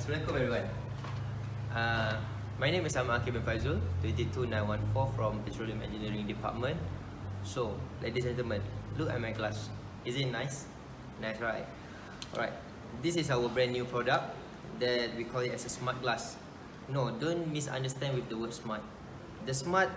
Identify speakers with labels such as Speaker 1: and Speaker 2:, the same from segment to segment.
Speaker 1: Assalamualaikum everyone. My name is Ahmad Aqil bin Faizul, 22914 from Petroleum Engineering Department. So, ladies and gentlemen, look at my class. Is it nice? Nice, right? Alright, this is our brand new product that we call it as a smart glass. No, don't misunderstand with the word smart. The smart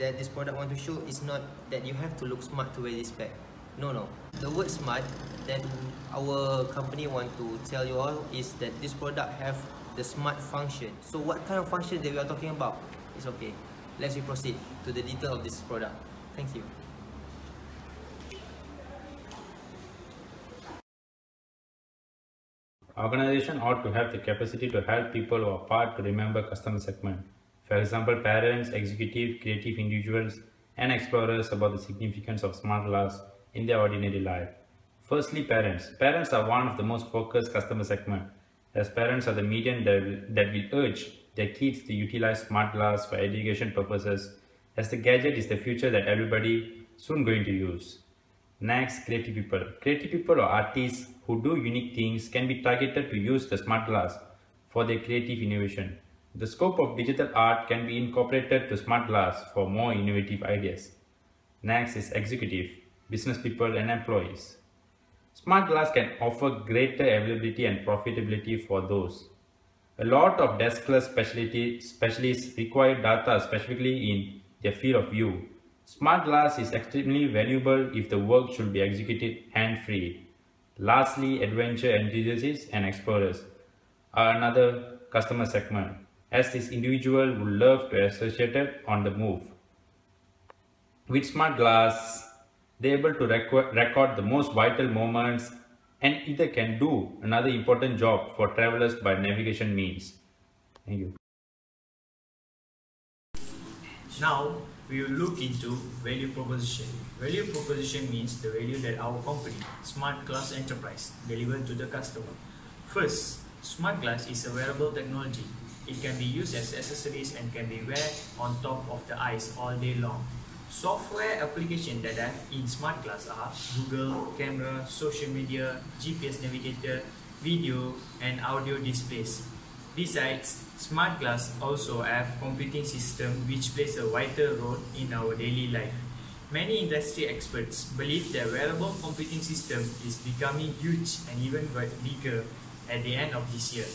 Speaker 1: that this product want to show is not that you have to look smart to wear this bag. No. The word smart that our company want to tell you all is that this product have the smart function. So what kind of function that we are talking about? It's okay. Let's proceed to the detail of this product. Thank you.
Speaker 2: Organization ought to have the capacity to help people who are part to remember customer segment. For example, parents, executive, creative individuals, and explorers about the significance of smart glass in their ordinary life. Firstly, parents. Parents are one of the most focused customer segment, as parents are the medium that will urge their kids to utilize smart glass for education purposes, as the gadget is the future that everybody soon going to use. Next, creative people. Creative people or artists who do unique things can be targeted to use the smart glass for their creative innovation. The scope of digital art can be incorporated to smart glass for more innovative ideas. Next is executive, business people and employees. Smart glass can offer greater availability and profitability for those. A lot of deskless specialists require data specifically in their field of view. Smart glass is extremely valuable if the work should be executed hand-free. Lastly, adventure enthusiasts and explorers are another customer segment, as this individual would love to associate it on the move. With smart glass, they are able to record the most vital moments and either can do another important job for travelers by navigation means. Thank you.
Speaker 3: Now, we will look into value proposition. Value proposition means the value that our company, Smart Glass Enterprise, delivers to the customer. First, smart glass is a wearable technology. It can be used as accessories and can be wear on top of the eyes all day long. Software applications that are in smart glass are Google, camera, social media, GPS navigator, video and audio displays. Besides, smart glass also have computing system which plays a vital role in our daily life. Many industry experts believe that wearable computing system is becoming huge and even bigger at the end of this year.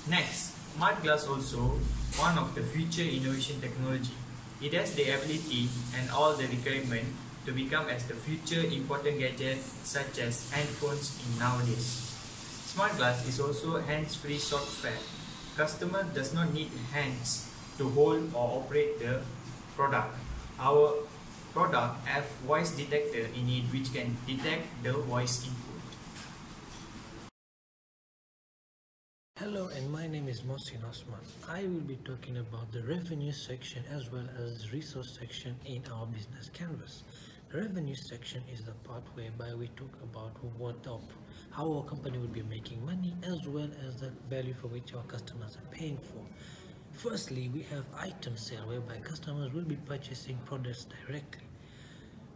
Speaker 3: Next, smart glass also one of the future innovation technology. It has the ability and all the requirement to become as the future important gadget such as handphones in nowadays. Smart glass is also hands-free software. Customer does not need hands to hold or operate the product. Our product have voice detector in it which can detect the voice input.
Speaker 4: Hello, and my name is Mohsen Osman. I will be talking about the revenue section as well as resource section in our business canvas. The revenue section is the part whereby we talk about how our company will be making money as well as the value for which our customers are paying for. Firstly, we have item sale whereby customers will be purchasing products directly.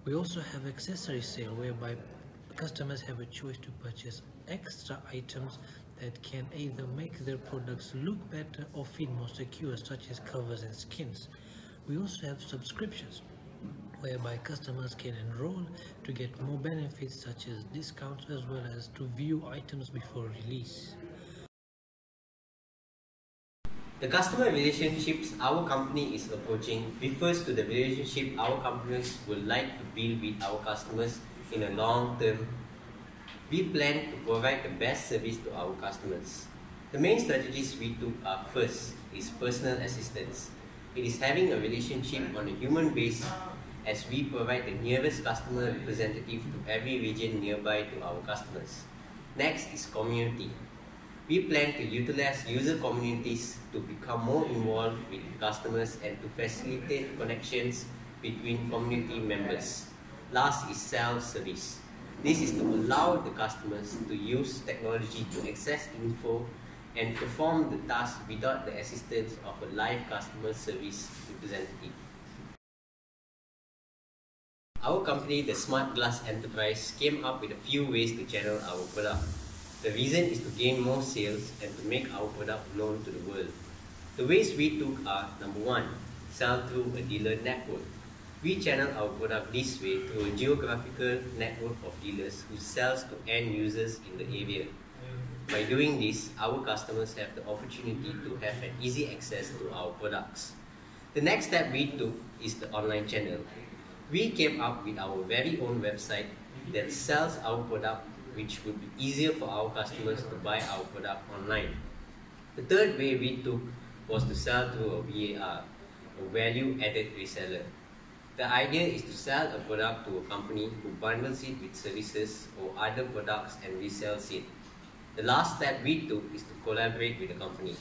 Speaker 4: We also have accessory sale whereby customers have a choice to purchase extra items that can either make their products look better or feel more secure, such as covers and skins. We also have subscriptions whereby customers can enroll to get more benefits such as discounts as well as to view items before release.
Speaker 1: The customer relationships our company is approaching refers to the relationship our companies would like to build with our customers in a long term. We plan to provide the best service to our customers. The main strategies we took are: first is personal assistance. It is having a relationship on a human base as we provide the nearest customer representative to every region nearby to our customers. Next is community. We plan to utilize user communities to become more involved with customers and to facilitate connections between community members. Last is self-service. This is to allow the customers to use technology to access info and perform the task without the assistance of a live customer service representative. Our company, the Smart Glass Enterprise, came up with a few ways to channel our product. The reason is to gain more sales and to make our product known to the world. The ways we took are: number one, sell through a dealer network. We channel our product this way through a geographical network of dealers who sells to end users in the area. By doing this, our customers have the opportunity to have an easy access to our products. The next step we took is the online channel. We came up with our very own website that sells our product, which would be easier for our customers to buy our product online. The third way we took was to sell through a VAR, a value-added reseller. The idea is to sell a product to a company who bundles it with services or other products and resells it. The last step we took is to collaborate with the company.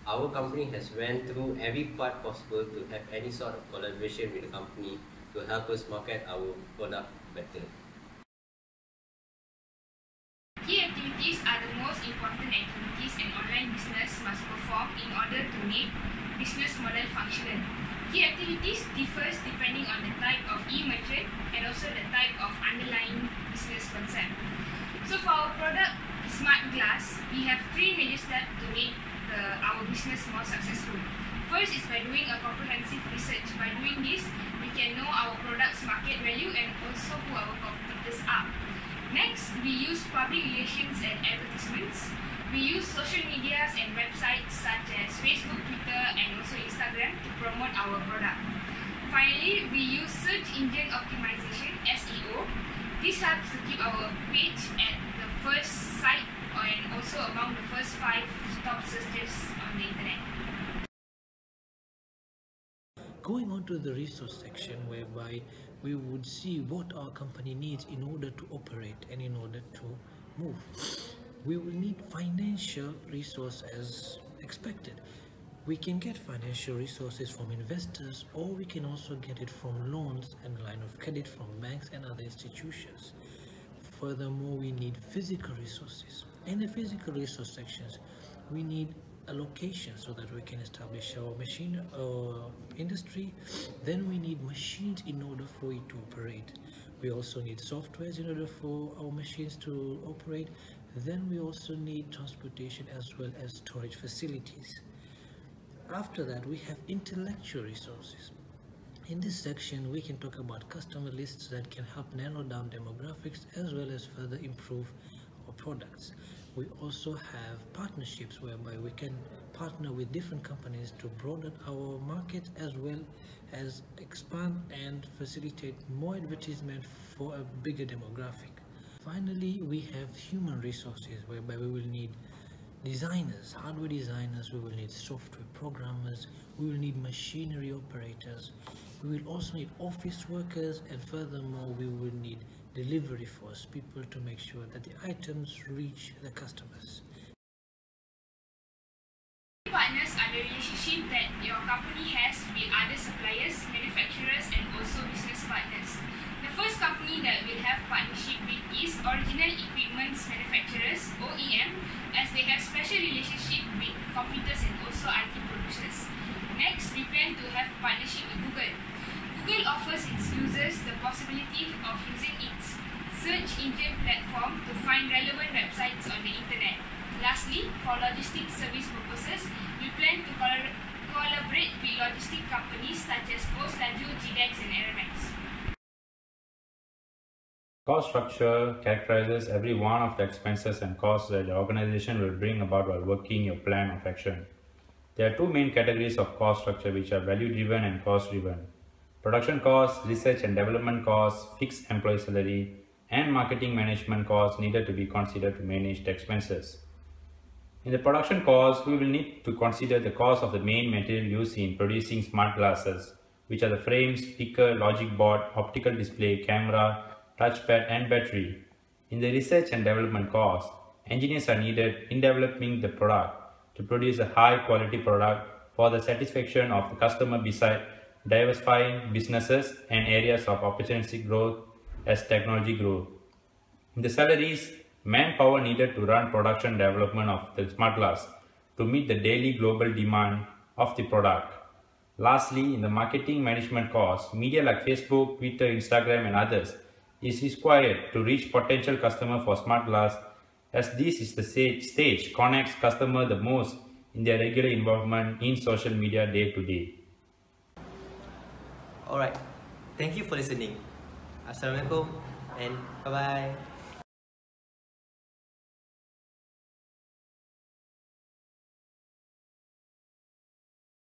Speaker 1: Our company has went through every part possible to have any sort of collaboration with the company to help us market our product better.
Speaker 5: Key activities are the most important activities an online business must perform in order to make business model functional. Key activities differs depending on the type of e-merchant and also the type of underlying business concept. So for our product Smart Glass, we have three major steps to make our business more successful. First is by doing a comprehensive research. By doing this, we can know our product's market value and also who our competitors are. Next, we use public relations and advertisements. We use social medias and websites such as Facebook, Twitter, and also Instagram to promote our product. Finally, we use search engine optimization (SEO). This helps to keep our page at the first site and also among the first 5 top searches on the internet.
Speaker 4: Going on to the resource section, whereby we would see what our company needs in order to operate and in order to move. We will need financial resource as expected. We can get financial resources from investors, or we can also get it from loans and line of credit from banks and other institutions. Furthermore, we need physical resources. In the physical resource sections, we need a location so that we can establish our machine industry. Then we need machines in order for it to operate. We also need softwares in order for our machines to operate. Then we also need transportation as well as storage facilities. After that, we have intellectual resources. In this section, we can talk about customer lists that can help narrow down demographics as well as further improve our products. We also have partnerships whereby we can partner with different companies to broaden our market as well as expand and facilitate more advertisement for a bigger demographic. Finally, we have human resources whereby we will need designers, hardware designers, we will need software programmers, we will need machinery operators, we will also need office workers, and furthermore we will need delivery force, people to make sure that the items reach the customers.
Speaker 5: Partners are the relationship that your company has with other suppliers, manufacturers, and also business partners. The first company that will have partnership with is Original Equipments Manufacturers (OEM), as they have special relationship with computers and also IT producers. Next, we plan to have partnership with Google. Google offers its users the possibility of using its search engine platform to find relevant websites on the internet. Lastly, for logistics service purposes, we plan to collaborate with logistic companies such as Post Laju, GDEX, and Aramex.
Speaker 2: Cost structure characterizes every one of the expenses and costs that the organization will bring about while working your plan of action. There are two main categories of cost structure, which are value-driven and cost-driven. Production costs, research and development costs, fixed employee salary, and marketing management costs needed to be considered to manage the expenses. In the production costs, we will need to consider the cost of the main material used in producing smart glasses, which are the frame, speaker, logic board, optical display, camera, touchpad, and battery. In the research and development costs, engineers are needed in developing the product to produce a high-quality product for the satisfaction of the customer, beside diversifying businesses and areas of opportunistic growth as technology grows. In the salaries, manpower needed to run production development of the smart glass to meet the daily global demand of the product. Lastly, in the marketing management costs, media like Facebook, Twitter, Instagram, and others is required to reach potential customers for smart glass as this is the stage connects customer the most in their regular involvement in social media day to day.
Speaker 6: Alright, thank you for listening. Assalamualaikum and bye-bye.